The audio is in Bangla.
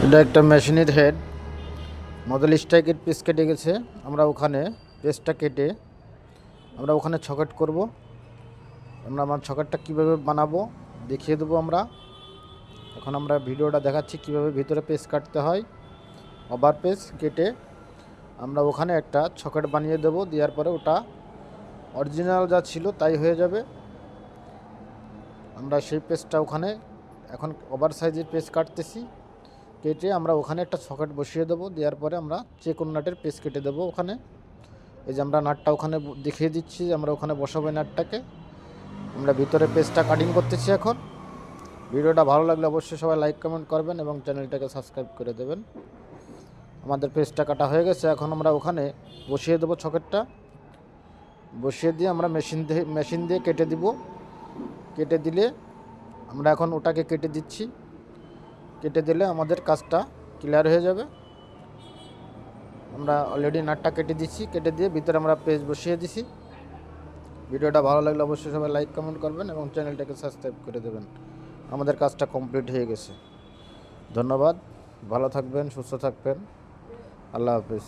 এটা একটা মেশিনের হেড মডেল স্ট্রাইকের পিস কেটে গেছে। আমরা ওখানে পেসটা কেটে আমরা ওখানে ছকেট করব। আমরা আমার ছকেটটা কীভাবে বানাবো দেখিয়ে দেবো আমরা। এখন আমরা ভিডিওটা দেখাচ্ছি কিভাবে ভিতরে পেস কাটতে হয়। ওভার পেস কেটে আমরা ওখানে একটা ছকেট বানিয়ে দেবো, দেওয়ার পরে ওটা অরিজিনাল যা ছিল তাই হয়ে যাবে। আমরা সেই পেসটা ওখানে এখন ওভার সাইজের পেস কাটতেছি, কেটে আমরা ওখানে একটা সকেট বসিয়ে দেবো, দেওয়ার পরে আমরা চেকন নাটের পেস কেটে দেবো ওখানে। এই যে আমরা নাটটা ওখানে দেখিয়ে দিচ্ছি, আমরা ওখানে বসাবো নাটটাকে। আমরা ভিতরে পেসটা কাটিং করতেছি এখন। ভিডিওটা ভালো লাগলে অবশ্যই সবাই লাইক কমেন্ট করবেন এবং চ্যানেলটাকে সাবস্ক্রাইব করে দেবেন। আমাদের পেসটা কাটা হয়ে গেছে, এখন আমরা ওখানে বসিয়ে দেবো সকেটটা। বসিয়ে দিয়ে আমরা মেশিন দিয়ে কেটে দিব। কেটে দিলে আমরা এখন ওটাকে কেটে দিচ্ছি। কেটে দিলে আমাদের কাজটা ক্লিয়ার হয়ে যাবে। আমরা অলরেডি নাটটা কেটে দিচ্ছি, কেটে দিয়ে ভিতরে আমরা পেজ বসিয়ে দিছি। ভিডিওটা ভালো লাগলে অবশ্যই সবাই লাইক কমেন্ট করবেন এবং চ্যানেলটাকে সাবস্ক্রাইব করে দেবেন। আমাদের কাজটা কমপ্লিট হয়ে গেছে। ধন্যবাদ, ভালো থাকবেন, সুস্থ থাকবেন, আল্লাহ হাফিজ।